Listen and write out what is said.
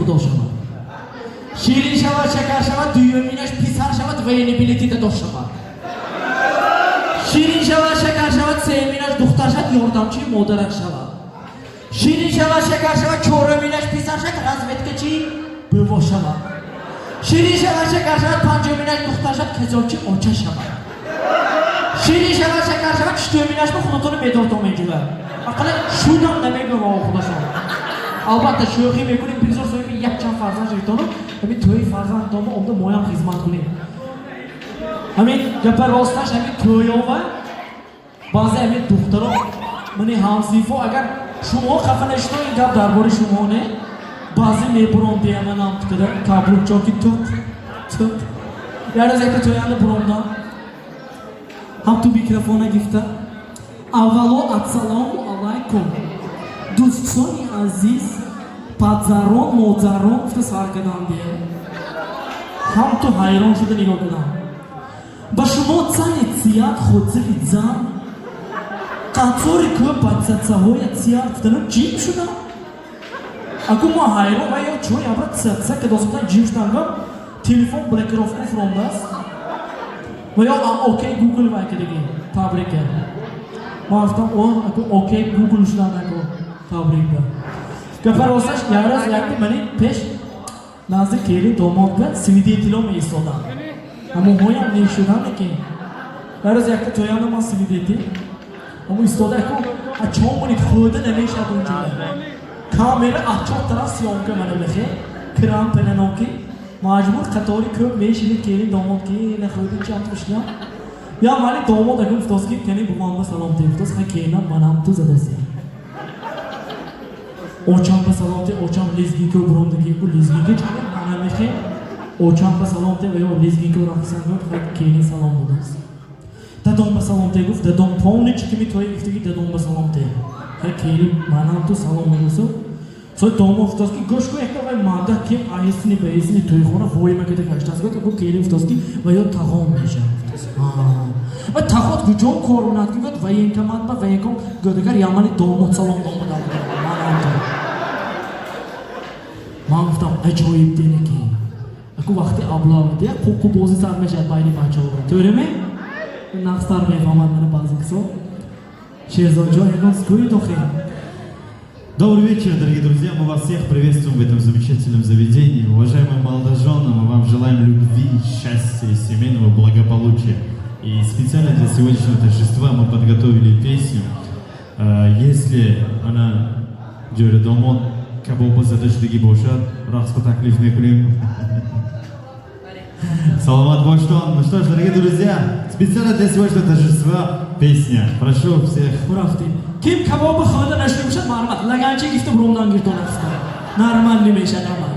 Xudo shama. Shirin shava, shakar shava, duyuminash pisar shava, vayni bileti da dosh shava. Shirin shava, shakar shava, seminash duxtar shava, yordamchi modarak shava. Shirin shava, shakar shava, choraminash pisar shava, razvedkachi bvo shava. Shirin shava, shakar shava, panjominash duxtar shava, kezorchi ocha shava. Shirin shava, shakar shava, chtuminash bu xunotoni bedortom mejiva. Aqala shunam namega va xudo shama. Albatta sho'xi mekunib bizor so'yib yakchan farzand shaytonu, abi to'y farzand domo onda moyam xizmat qiling. Amin gapar rostash abi to'yova ba'zi abi duxtaro meni hamsifo agar shuma xafanashto in gap darbori shumone ba'zi meburon deyaman ham tikada kabruk choki tut yara zakta to'yanda burondan ham tu mikrofona gifta avvalo assalomu alaykum do'stoni aziz padzaron mozaron gifta sarkadan deya ham tu hayron shida nigoh bilan ба шумо цани цвят ходзили зан қацори кӯ бадсатсаҳоя цвят гуфтану ҷим шуда аку мо ҳайрон ва ё чой абра цатса ки досатан ҷим шудангам телефон блокировка фромдааст ва ё окей гугл вайкадиги табрика мо гуфтам аку окей гугл шудан аку табрика гапа росташ яраз якти мани пеш назди кели домодга свидетело меистодам Amo hoyam ne şudan ki, biraz yakta toyanda mas silideti, ama istoda ko açom buni khoda ne şadun çula. Kamera açok taraf siyonka mana lehe, kram penano ki, majbur qatori ko meşili keli domod ki ne khoda çantmışla. Ya mali domod akum ftoski teni bu mamba salam te ftos ha kena manam tu zadasi. Oçam ba salam te oçam lezgi ko brondagi ko lezgi ke çala mana lehe. Oçam ba salom te veyo lezgi ko rafsan guf hat keni salom budas. Dadom ba salom te guf dadom poni chikimi toy giftigi dadom ba salom te. Ha keni manam tu salom budaso. So domo ftoski goshko ekta vay manda ki ayesini beysini toy khona voy makete kashtas got bu keni ftoski veyo tagom mesha ftos. Va tagot gujon korunat ki got vayen kamat ba vayen kom godagar yamani domo salom domo da. Man guftam ajoyib dene ki Aku vaqti ablavdi, qo'qqu bo'zi sarmashad bayni bachova. To'g'rimi? Naqstar befahmat mana ba'zi kiso. Sherzodjon Egon скуй дохи. Добрый вечер, дорогие друзья. Мы вас всех приветствуем в этом замечательном заведении. Уважаемые молодожены, мы вам желаем любви, счастья и семейного благополучия. И специально для сегодняшнего торжества мы подготовили песню. Если она Джори Домон Кабоба задачдagi бошад, рахско таклиф мекунем. Саламат Боштон. Ну что ж, дорогие друзья, специально для сегодняшнего торжества песня. Прошу всех. Урафти. Ким кабоба хода нашли мушад мармат. Лаганчи гифта бромдан гиртон аста. Нормальный мешад ама.